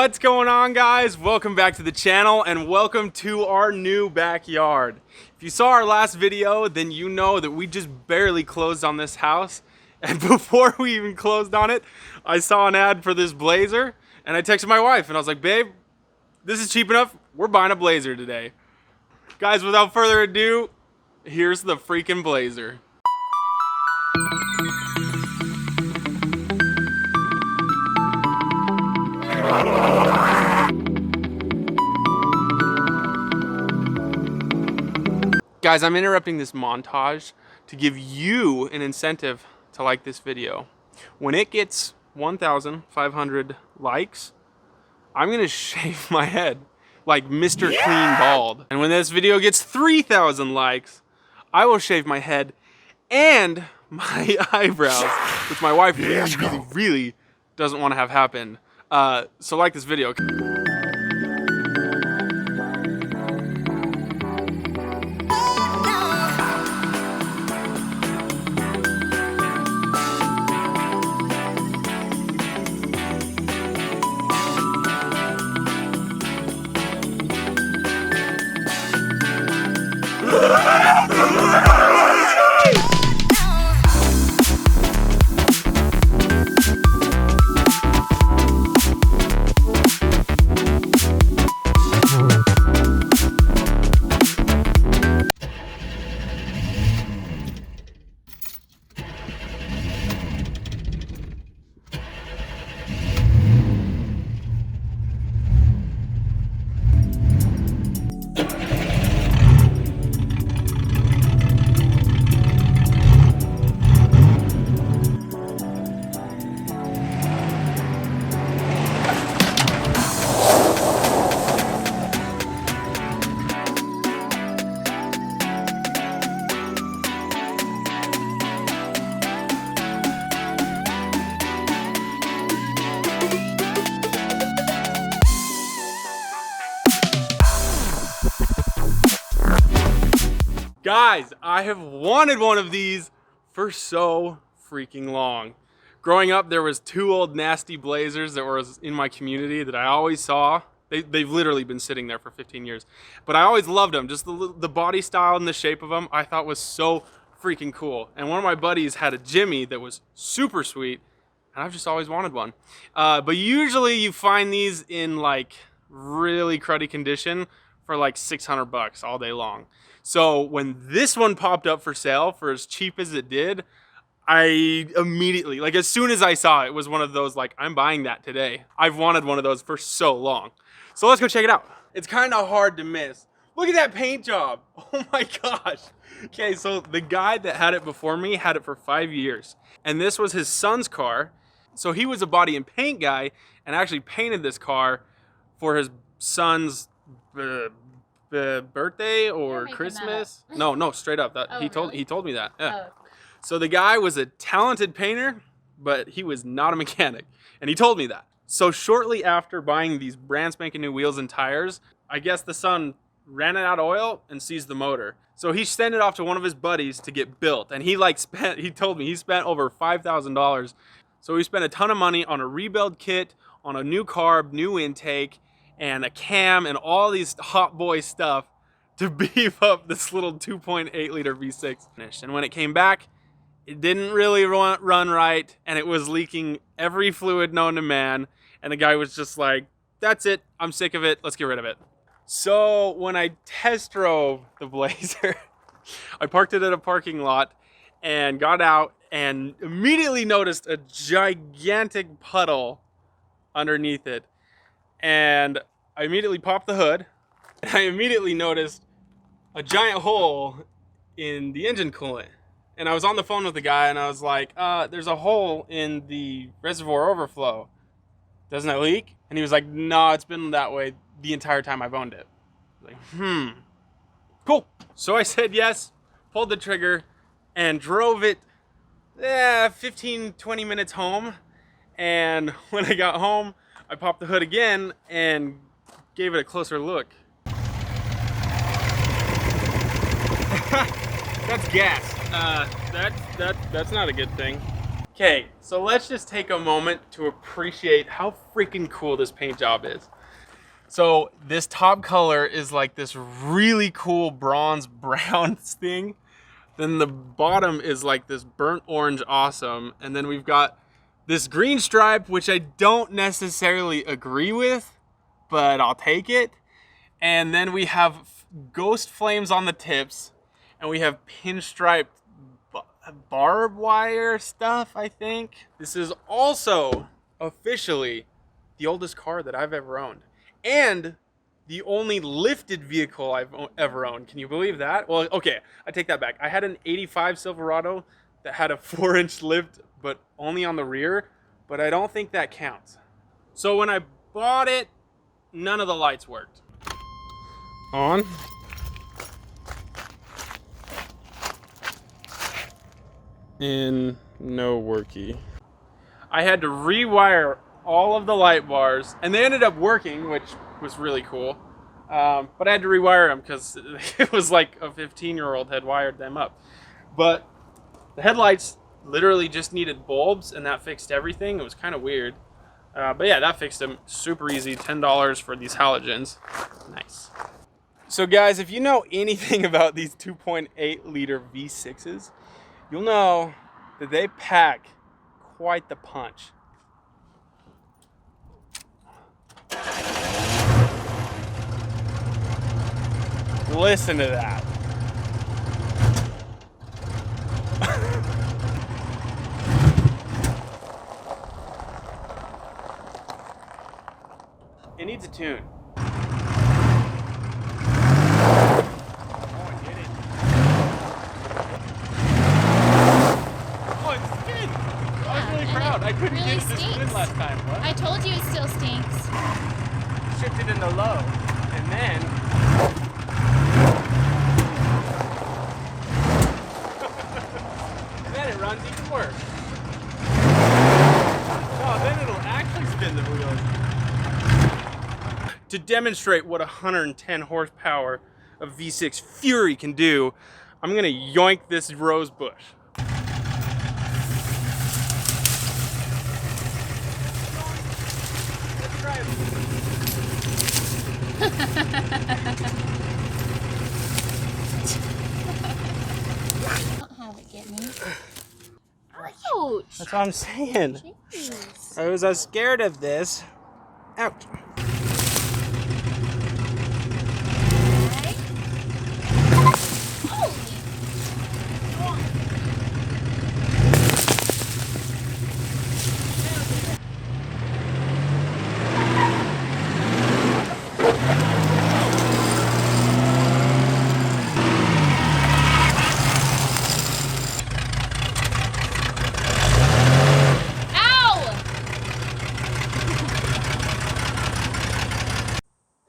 What's going on, guys? Welcome back to the channel and welcome to our new backyard. If you saw our last video, then you know that we just barely closed on this house. And before we even closed on it, I saw an ad for this Blazer and I texted my wife and I was like, babe, this is cheap enough. We're buying a Blazer today. Guys, without further ado, here's the freaking Blazer. Guys, I'm interrupting this montage to give you an incentive to like this video. When it gets 1,500 likes, I'm gonna shave my head like Mr. Clean Bald. And when this video gets 3,000 likes, I will shave my head and my eyebrows, which my wife really doesn't want to have happen. So like this video. Guys, I have wanted one of these for so freaking long. Growing up, there was two old nasty Blazers that were in my community that I always saw. They've literally been sitting there for 15 years. But I always loved them. Just the body style and the shape of them I thought was so freaking cool. And one of my buddies had a Jimmy that was super sweet, and I've just always wanted one. But usually you find these in like really cruddy condition for like 600 bucks all day long. So when this one popped up for sale for as cheap as it did, I immediately, like as soon as I saw it, it was one of those like, I'm buying that today. I've wanted one of those for so long. So let's go check it out. It's kind of hard to miss. Look at that paint job. Oh my gosh. Okay, so the guy that had it before me had it for 5 years. And this was his son's car. So he was a body and paint guy and actually painted this car for his son's birthday or Christmas. No, straight up. He told me that. Yeah. Oh. So the guy was a talented painter, but he was not a mechanic, and he told me that. So shortly after buying these brand spanking new wheels and tires, I guess the son ran out of oil and seized the motor. So he sent it off to one of his buddies to get built, and he told me he spent over $5,000. So he spent a ton of money on a rebuild kit, on a new carb, new intake, and a cam and all these hot boy stuff to beef up this little 2.8 liter V6. And when it came back, it didn't really run right, and it was leaking every fluid known to man. And the guy was just like, that's it, I'm sick of it, let's get rid of it. So when I test drove the Blazer, I parked it at a parking lot and got out and immediately noticed a gigantic puddle underneath it. And I immediately popped the hood, and I immediately noticed a giant hole in the engine coolant. And I was on the phone with the guy, and I was like, there's a hole in the reservoir overflow. Doesn't it leak? And he was like, no, it's been that way the entire time I've owned it. I was like, cool. So I said yes, pulled the trigger, and drove it 15, 20 minutes home. And when I got home, I popped the hood again and gave it a closer look. That's gas. That's not a good thing. Okay, so let's just take a moment to appreciate how freaking cool this paint job is. So this top color is like this really cool bronze brown thing. Then the bottom is like this burnt orange awesome. And then we've got this green stripe, which I don't necessarily agree with, but I'll take it. And then we have ghost flames on the tips, and we have pinstriped barbed wire stuff, I think. This is also officially the oldest car that I've ever owned, and the only lifted vehicle I've ever owned. Can you believe that? Well, okay, I take that back. I had an 85 Silverado that had a 4-inch lift, but only on the rear, but I don't think that counts. So when I bought it, none of the lights worked. On. And no worky. I had to rewire all of the light bars, and they ended up working, which was really cool. But I had to rewire them because it was like a 15-year-old had wired them up. But the headlights literally just needed bulbs, and that fixed everything. It was kind of weird. But yeah, that fixed them super easy. $10 for these halogens. Nice. So guys, if you know anything about these 2.8 liter V6s, you'll know that they pack quite the punch. Listen to that. It needs a tune. I couldn't really get it to spin last time. What? I told you it still stinks. Shifted in the low, and then it runs even worse. Oh, then it'll actually spin the wheels. To demonstrate what 110 horsepower of V6 Fury can do, I'm gonna yoink this rose bush. Don't have it get me. Ouch! That's what I'm saying. Jeez. I was scared of this. Ouch.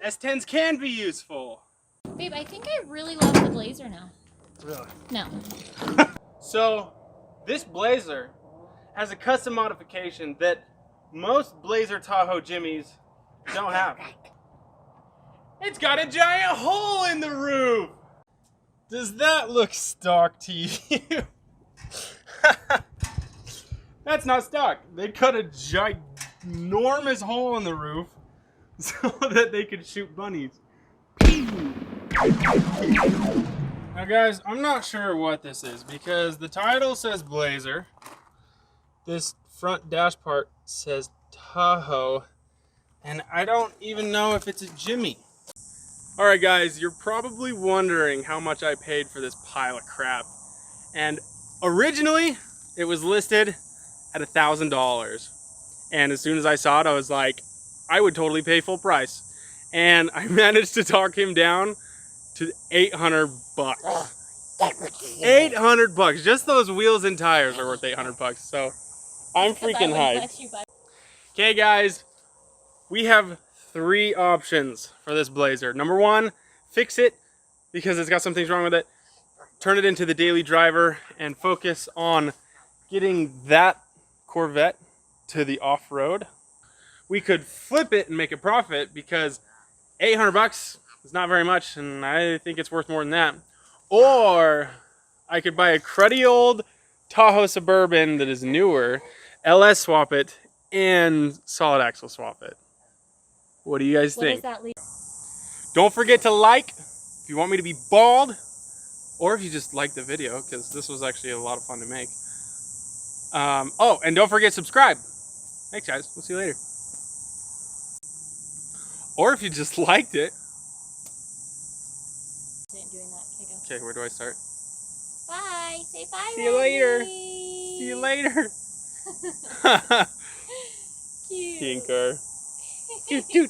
S10s can be useful. Babe, I think I really love the Blazer now. Really? No. So, this Blazer has a custom modification that most Blazer Tahoe Jimmys don't have. It's got a giant hole in the roof! Does that look stock to you? That's not stock. They cut a ginormous hole in the roof so that they could shoot bunnies. Now guys, I'm not sure what this is because the title says Blazer. This front dash part says Tahoe, and I don't even know if it's a Jimmy. Alright guys, you're probably wondering how much I paid for this pile of crap. And originally, it was listed at $1,000. And as soon as I saw it, I was like, I would totally pay full price. And I managed to talk him down to 800 bucks. 800 bucks. Just those wheels and tires are worth 800 bucks. So I'm freaking hyped. Okay guys, we have 3 options for this Blazer. Number 1, fix it because it's got some things wrong with it. Turn it into the daily driver and focus on getting that Corvette to the off-road. We could flip it and make a profit because 800 bucks is not very much, and I think it's worth more than that. Or I could buy a cruddy old Tahoe Suburban that is newer, LS swap it, and solid axle swap it. What do you guys What think? does that leave? Don't forget to like if you want me to be bald, or if you just like the video, because this was actually a lot of fun to make. Oh, and don't forget to subscribe. Thanks, guys. We'll see you later. Or if you just liked it. Doing that. Okay, where do I start? Bye. Say bye. See you later. Randy. See you later. Cute. Tinker. Toot toot.